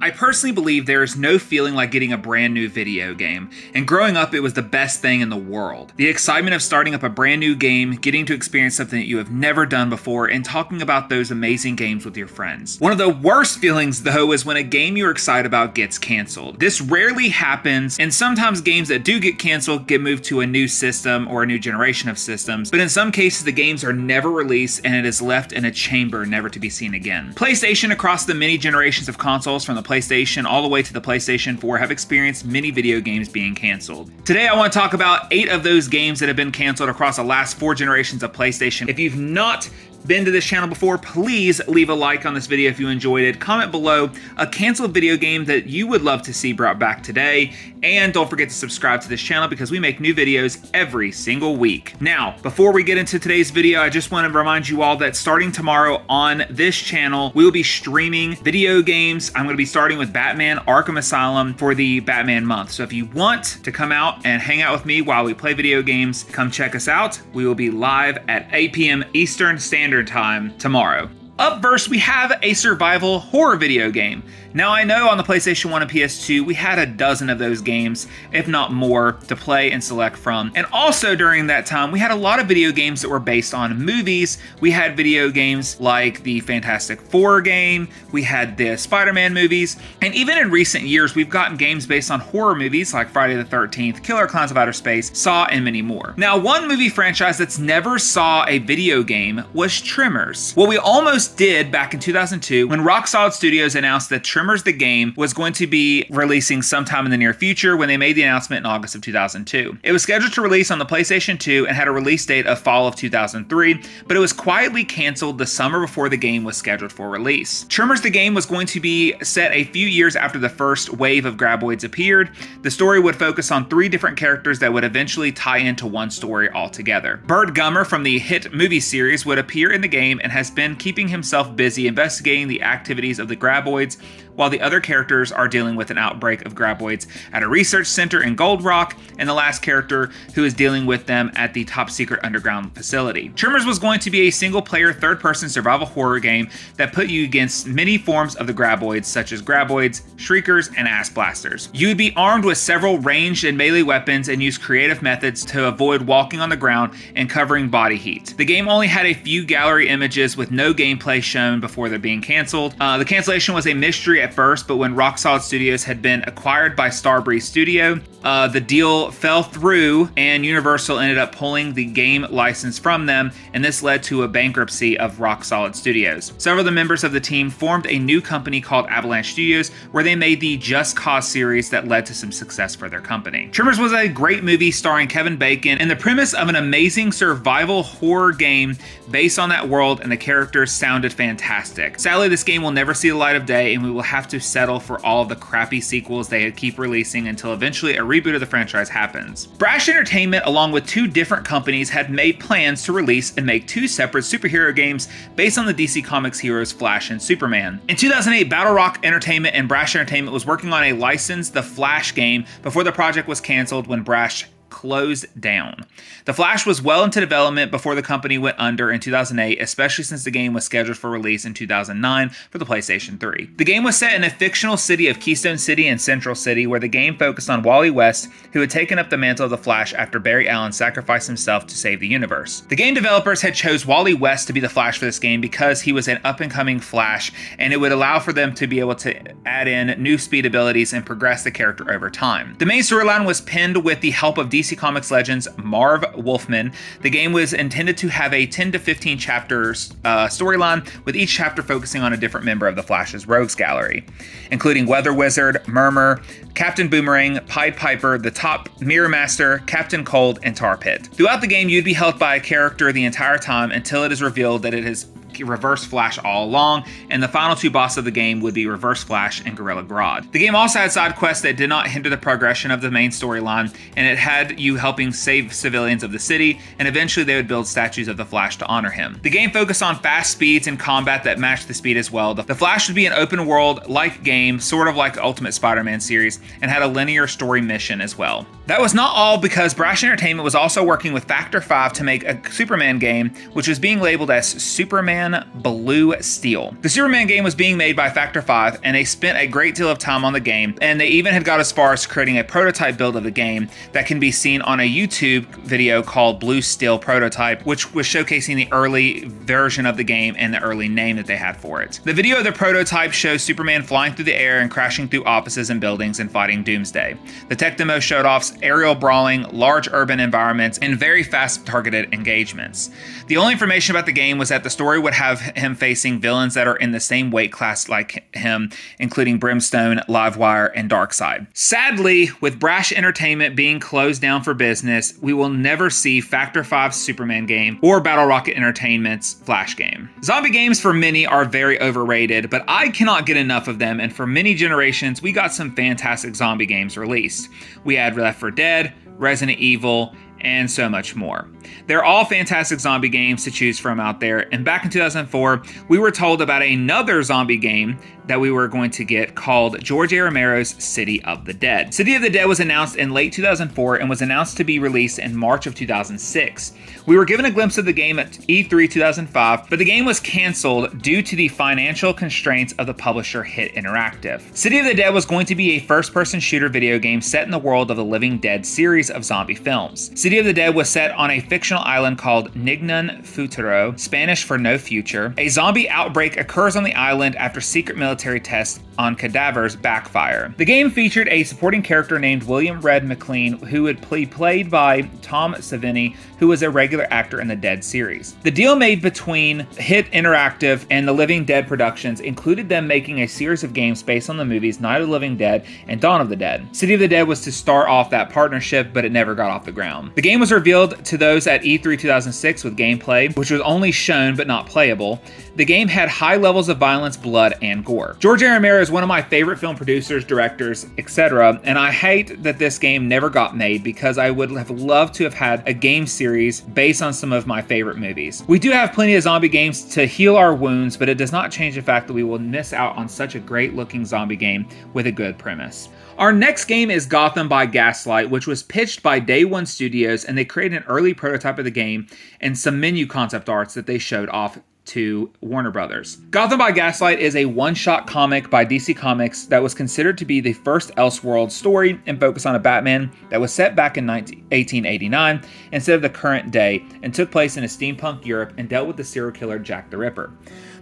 I personally believe there is no feeling like getting a brand new video game, and growing up it was the best thing in the world. The excitement of starting up a brand new game, getting to experience something that you have never done before, and talking about those amazing games with your friends. One of the worst feelings though is when a game you're excited about gets canceled. This rarely happens, and sometimes games that do get canceled get moved to a new system or a new generation of systems, but in some cases the games are never released and it is left in a chamber never to be seen again. PlayStation, across the many generations of consoles from the PlayStation all the way to the PlayStation 4, have experienced many video games being canceled. Today I want to talk about 8 of those games that have been canceled across the last 4 generations of PlayStation. If you've not been to this channel before, please leave a like on this video if you enjoyed it. Comment below a canceled video game that you would love to see brought back today. And don't forget to subscribe to this channel because we make new videos every single week. Now, before we get into today's video, I just want to remind you all that starting tomorrow on this channel, we will be streaming video games. I'm going to be starting with Batman Arkham Asylum for the Batman month. So if you want to come out and hang out with me while we play video games, come check us out. We will be live at 8 p.m. Eastern Standard Time tomorrow. Up first, we have a survival horror video game. Now, I know on the PlayStation 1 and PS2, we had a dozen of those games, if not more, to play and select from. And also during that time, we had a lot of video games that were based on movies. We had video games like the Fantastic Four game, we had the Spider-Man movies, and even in recent years, we've gotten games based on horror movies like Friday the 13th, Killer Clowns of Outer Space, Saw, and many more. Now, one movie franchise that's never saw a video game was Tremors. Well, we almost did back in 2002 when Rock Solid Studios announced that Tremors The Game was going to be releasing sometime in the near future when they made the announcement in August of 2002. It was scheduled to release on the PlayStation 2 and had a release date of fall of 2003, but it was quietly canceled the summer before the game was scheduled for release. Tremors The Game was going to be set a few years after the first wave of graboids appeared. The story would focus on 3 different characters that would eventually tie into one story altogether. Burt Gummer from the hit movie series would appear in the game and has been keeping himself busy investigating the activities of the graboids, while the other characters are dealing with an outbreak of graboids at a research center in Gold Rock, and the last character who is dealing with them at the top secret underground facility. Tremors was going to be a single-player, third-person survival horror game that put you against many forms of the graboids, such as graboids, shriekers, and ass blasters. You would be armed with several ranged and melee weapons and use creative methods to avoid walking on the ground and covering body heat. The game only had a few gallery images with no gameplay shown before they're being canceled. The cancellation was a mystery at first, but when Rock Solid Studios had been acquired by Starbreeze Studio, the deal fell through and Universal ended up pulling the game license from them, and this led to a bankruptcy of Rock Solid Studios. Several of the members of the team formed a new company called Avalanche Studios, where they made the Just Cause series that led to some success for their company. Tremors was a great movie starring Kevin Bacon, and the premise of an amazing survival horror game based on that world and the characters sounded fantastic. Sadly, this game will never see the light of day, and we will have to settle for all of the crappy sequels they keep releasing until eventually a reboot of the franchise happens. Brash Entertainment, along with 2 different companies, had made plans to release and make 2 separate superhero games based on the DC Comics heroes Flash and Superman. In 2008, Battle Rock Entertainment and Brash Entertainment was working on a licensed The Flash game before the project was canceled when Brash closed down. The Flash was well into development before the company went under in 2008, especially since the game was scheduled for release in 2009 for the PlayStation 3. The game was set in a fictional city of Keystone City and Central City, where the game focused on Wally West, who had taken up the mantle of the Flash after Barry Allen sacrificed himself to save the universe. The game developers had chose Wally West to be the Flash for this game because he was an up-and-coming Flash, and it would allow for them to be able to add in new speed abilities and progress the character over time. The main storyline was penned with the help of DC Comics legends Marv Wolfman. The game was intended to have a 10 to 15 chapters storyline, with each chapter focusing on a different member of the Flash's rogues gallery, including Weather Wizard, Murmur, Captain Boomerang, Pied Piper, the Top, Mirror Master, Captain Cold, and Tar Pit. Throughout the game, you'd be held by a character the entire time until it is revealed that it is Reverse Flash all along, and the final 2 bosses of the game would be Reverse Flash and Gorilla Grodd. The game also had side quests that did not hinder the progression of the main storyline, and it had you helping save civilians of the city, and eventually they would build statues of the Flash to honor him. The game focused on fast speeds and combat that matched the speed as well. The Flash would be an open world like game, sort of like the Ultimate Spider-Man series, and had a linear story mission as well. That was not all, because Brash Entertainment was also working with Factor 5 to make a Superman game, which was being labeled as Superman Blue Steel. The Superman game was being made by Factor 5, and they spent a great deal of time on the game, and they even had got as far as creating a prototype build of the game that can be seen on a YouTube video called Blue Steel Prototype, which was showcasing the early version of the game and the early name that they had for it. The video of the prototype shows Superman flying through the air and crashing through offices and buildings and fighting Doomsday. The tech demo showed off aerial brawling, large urban environments, and very fast targeted engagements. The only information about the game was that the story would have him facing villains that are in the same weight class like him, including Brimstone, Livewire, and Darkseid. Sadly, with Brash Entertainment being closed down for business, we will never see Factor 5's Superman game or Battle Rocket Entertainment's Flash game. Zombie games for many are very overrated, but I cannot get enough of them, and for many generations, we got some fantastic zombie games released. We had Left 4 Dead, Resident Evil, and so much more. They're all fantastic zombie games to choose from out there, and back in 2004, we were told about another zombie game that we were going to get called George A. Romero's City of the Dead. City of the Dead was announced in late 2004 and was announced to be released in March of 2006. We were given a glimpse of the game at E3 2005, but the game was canceled due to the financial constraints of the publisher Hit Interactive. City of the Dead was going to be a first-person shooter video game set in the world of the Living Dead series of zombie films. City of the Dead was set on a fictional island called Ningnan Futuro, Spanish for no future. A zombie outbreak occurs on the island after secret military tests on cadavers backfire. The game featured a supporting character named William Red McLean, who would be played by Tom Savini, who was a regular actor in the Dead series. The deal made between Hit Interactive and the Living Dead Productions included them making a series of games based on the movies Night of the Living Dead and Dawn of the Dead. City of the Dead was to start off that partnership, but it never got off the ground. The game was revealed to those at E3 2006 with gameplay, which was only shown but not playable. The game had high levels of violence, blood, and gore. George A. Romero is one of my favorite film producers, directors, etc., and I hate that this game never got made because I would have loved to have had a game series based on some of my favorite movies. We do have plenty of zombie games to heal our wounds, but it does not change the fact that we will miss out on such a great looking zombie game with a good premise. Our next game is Gotham by Gaslight, which was pitched by Day One Studios, and they created an early prototype of the game and some menu concept arts that they showed off to Warner Brothers. Gotham by Gaslight is a one-shot comic by DC Comics that was considered to be the first Elseworld story and focused on a Batman that was set back in 1889 instead of the current day and took place in a steampunk Europe and dealt with the serial killer Jack the Ripper.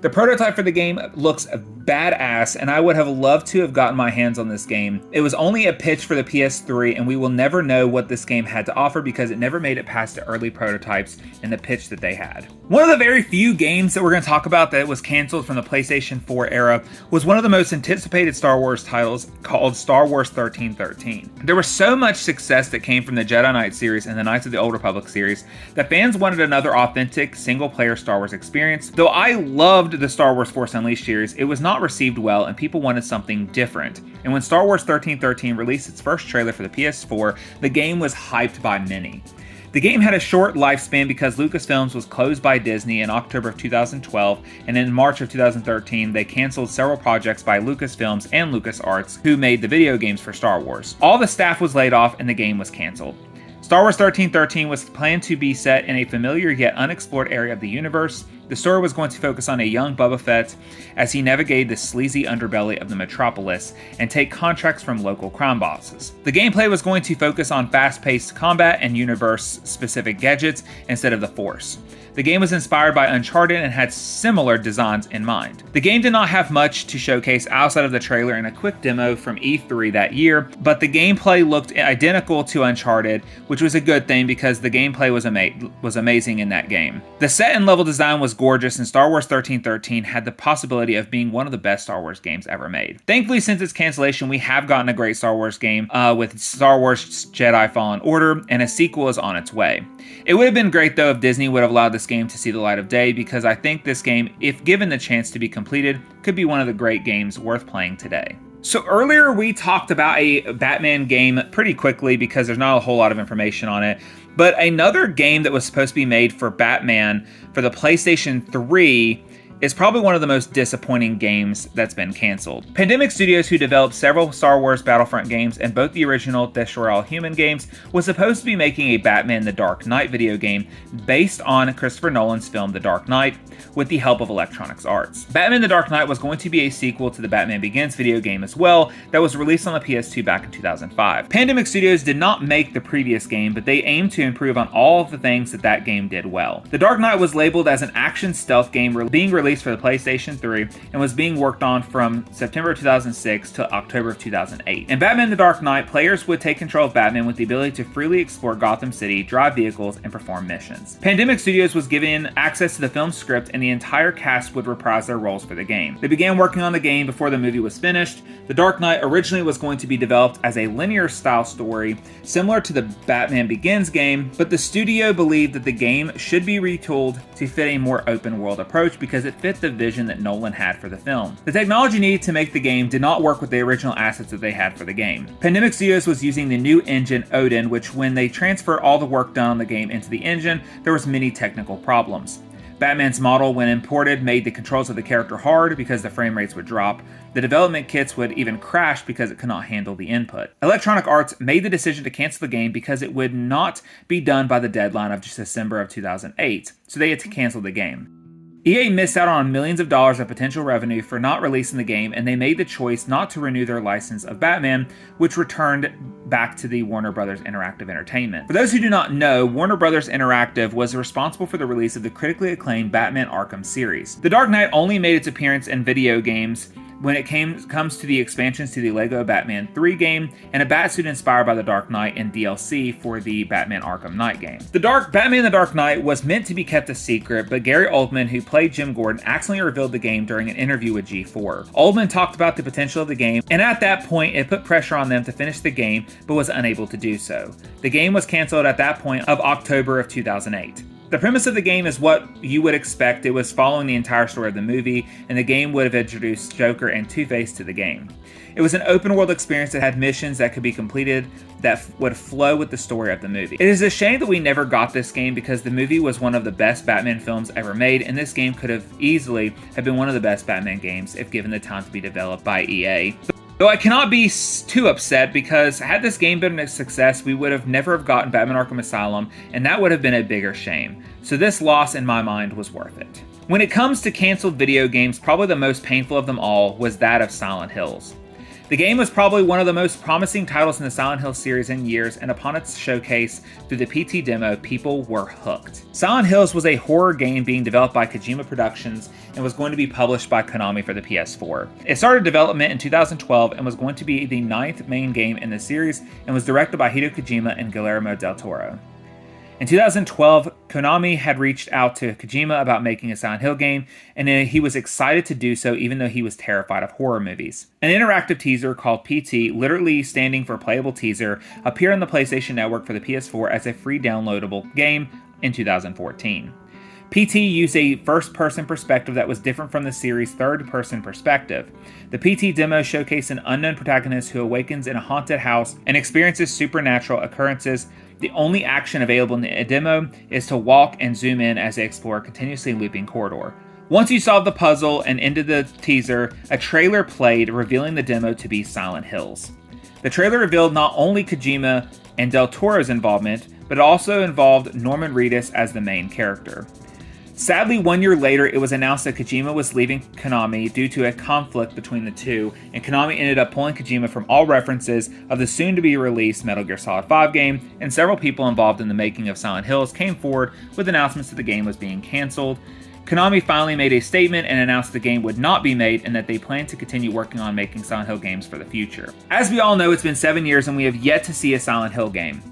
The prototype for the game looks badass, and I would have loved to have gotten my hands on this game. It was only a pitch for the PS3, and we will never know what this game had to offer because it never made it past the early prototypes and the pitch that they had. One of the very few games that we're going to talk about that was canceled from the PlayStation 4 era was one of the most anticipated Star Wars titles called Star Wars 1313. There was so much success that came from the Jedi Knight series and the Knights of the Old Republic series that fans wanted another authentic single-player Star Wars experience. Though I loved the Star Wars Force Unleashed series, it was not received well and people wanted something different. And when Star Wars 1313 released its first trailer for the PS4, the game was hyped by many. The game had a short lifespan because Lucasfilms was closed by Disney in October of 2012, and in March of 2013, they canceled several projects by Lucasfilms and LucasArts, who made the video games for Star Wars. All the staff was laid off and the game was canceled. Star Wars 1313 was planned to be set in a familiar yet unexplored area of the universe. The story was going to focus on a young Boba Fett as he navigated the sleazy underbelly of the metropolis and take contracts from local crime bosses. The gameplay was going to focus on fast-paced combat and universe-specific gadgets instead of the Force. The game was inspired by Uncharted and had similar designs in mind. The game did not have much to showcase outside of the trailer and a quick demo from E3 that year, but the gameplay looked identical to Uncharted, which was a good thing because the gameplay was amazing in that game. The set and level design was gorgeous, and Star Wars 1313 had the possibility of being one of the best Star Wars games ever made. Thankfully, since its cancellation, we have gotten a great Star Wars game with Star Wars Jedi Fallen Order, and a sequel is on its way. It would have been great though if Disney would have allowed this game to see the light of day, because I think this game, if given the chance to be completed, could be one of the great games worth playing today. So earlier we talked about a Batman game pretty quickly because there's not a whole lot of information on it, but another game that was supposed to be made for Batman for the PlayStation 3 is probably one of the most disappointing games that's been canceled. Pandemic Studios, who developed several Star Wars Battlefront games and both the original Destroy All Human games, was supposed to be making a Batman The Dark Knight video game based on Christopher Nolan's film The Dark Knight with the help of Electronic Arts. Batman The Dark Knight was going to be a sequel to the Batman Begins video game as well that was released on the PS2 back in 2005. Pandemic Studios did not make the previous game, but they aimed to improve on all of the things that game did well. The Dark Knight was labeled as an action stealth game being released for the PlayStation 3 and was being worked on from September 2006 to October of 2008. In Batman The Dark Knight, players would take control of Batman with the ability to freely explore Gotham City, drive vehicles, and perform missions. Pandemic Studios was given access to the film script and the entire cast would reprise their roles for the game. They began working on the game before the movie was finished. The Dark Knight originally was going to be developed as a linear style story similar to the Batman Begins game, but the studio believed that the game should be retooled to fit a more open world approach because it fit the vision that Nolan had for the film. The technology needed to make the game did not work with the original assets that they had for the game. Pandemic Studios was using the new engine Odin, which when they transferred all the work done on the game into the engine, there was many technical problems. Batman's model, when imported, made the controls of the character hard because the frame rates would drop. The development kits would even crash because it could not handle the input. Electronic Arts made the decision to cancel the game because it would not be done by the deadline of December of 2008, so they had to cancel the game. EA missed out on millions of dollars of potential revenue for not releasing the game, and they made the choice not to renew their license of Batman, which returned back to the Warner Bros. Interactive Entertainment. For those who do not know, Warner Bros. Interactive was responsible for the release of the critically acclaimed Batman Arkham series. The Dark Knight only made its appearance in video games when it comes to the expansions to the Lego Batman 3 game and a batsuit inspired by the Dark Knight and DLC for the Batman Arkham Knight game. Batman The Dark Knight was meant to be kept a secret, but Gary Oldman, who played Jim Gordon, accidentally revealed the game during an interview with G4. Oldman talked about the potential of the game, and at that point it put pressure on them to finish the game, but was unable to do so. The game was canceled at that point of October of 2008. The premise of the game is what you would expect. It was following the entire story of the movie, and the game would have introduced Joker and Two-Face to the game. It was an open-world experience that had missions that could be completed that would flow with the story of the movie. It is a shame that we never got this game because the movie was one of the best Batman films ever made, and this game could have easily have been one of the best Batman games if given the time to be developed by EA. Though I cannot be too upset because had this game been a success, we would have never have gotten Batman Arkham Asylum, and that would have been a bigger shame. So this loss in my mind was worth it. When it comes to canceled video games, probably the most painful of them all was that of Silent Hills. The game was probably one of the most promising titles in the Silent Hill series in years, and upon its showcase through the PT demo, people were hooked. Silent Hills was a horror game being developed by Kojima Productions and was going to be published by Konami for the PS4. It started development in 2012 and was going to be the 9th main game in the series and was directed by Hideo Kojima and Guillermo del Toro. In 2012, Konami had reached out to Kojima about making a Silent Hill game, and he was excited to do so even though he was terrified of horror movies. An interactive teaser called PT, literally standing for Playable Teaser, appeared on the PlayStation Network for the PS4 as a free downloadable game in 2014. PT used a first-person perspective that was different from the series' third-person perspective. The PT demo showcased an unknown protagonist who awakens in a haunted house and experiences supernatural occurrences. The only action available in the demo is to walk and zoom in as they explore a continuously looping corridor. Once you solve the puzzle and ended the teaser, a trailer played revealing the demo to be Silent Hills. The trailer revealed not only Kojima and Del Toro's involvement, but it also involved Norman Reedus as the main character. Sadly, 1 year later, it was announced that Kojima was leaving Konami due to a conflict between the two, and Konami ended up pulling Kojima from all references of the soon-to-be-released Metal Gear Solid 5 game, and several people involved in the making of Silent Hills came forward with announcements that the game was being canceled. Konami finally made a statement and announced the game would not be made and that they plan to continue working on making Silent Hill games for the future. As we all know, it's been 7 years and we have yet to see a Silent Hill game.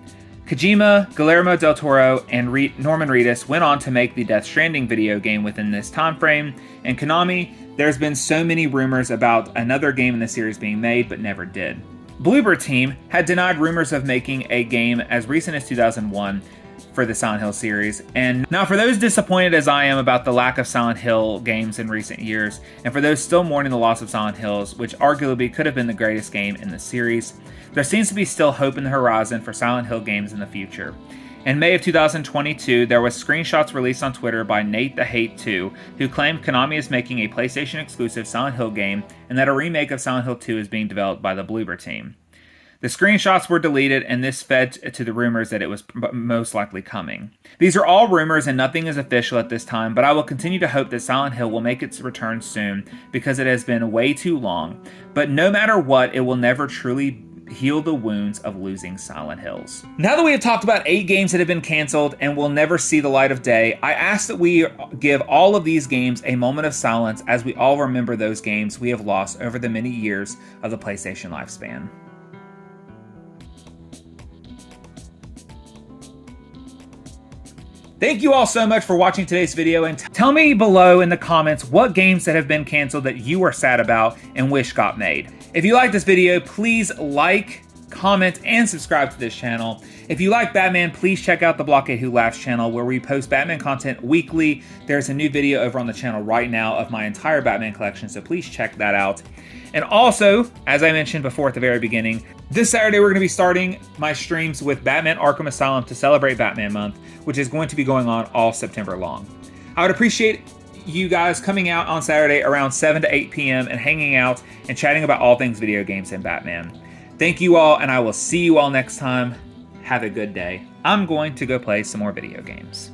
Kojima, Guillermo del Toro, and Norman Reedus went on to make the Death Stranding video game within this time frame, and Konami, there's been so many rumors about another game in the series being made, but never did. Bloober Team had denied rumors of making a game as recent as 2001 for the Silent Hill series. And now for those disappointed as I am about the lack of Silent Hill games in recent years, and for those still mourning the loss of Silent Hills, which arguably could have been the greatest game in the series, there seems to be still hope in the horizon for Silent Hill games in the future. In May of 2022, there was screenshots released on Twitter by Nate the Hate 2, who claimed Konami is making a PlayStation exclusive Silent Hill game and that a remake of Silent Hill 2 is being developed by the Bloober team. The screenshots were deleted, and this fed to the rumors that it was most likely coming. These are all rumors and nothing is official at this time, but I will continue to hope that Silent Hill will make its return soon because it has been way too long. But no matter what, it will never truly heal the wounds of losing Silent Hills. Now that we have talked about 8 games that have been canceled and will never see the light of day, I ask that we give all of these games a moment of silence as we all remember those games we have lost over the many years of the PlayStation lifespan. Thank you all so much for watching today's video, and tell me below in the comments what games that have been canceled that you are sad about and wish got made. If you like this video, please like, comment, and subscribe to this channel. If you like Batman, please check out the Blockade Who Laughs channel where we post Batman content weekly. There's a new video over on the channel right now of my entire Batman collection, so please check that out. And also, as I mentioned before at the very beginning, this Saturday we're going to be starting my streams with Batman Arkham Asylum to celebrate Batman Month, which is going to be going on all September long. I would appreciate you guys coming out on Saturday around 7 to 8 p.m. and hanging out and chatting about all things video games and Batman. Thank you all, and I will see you all next time. Have a good day. I'm going to go play some more video games.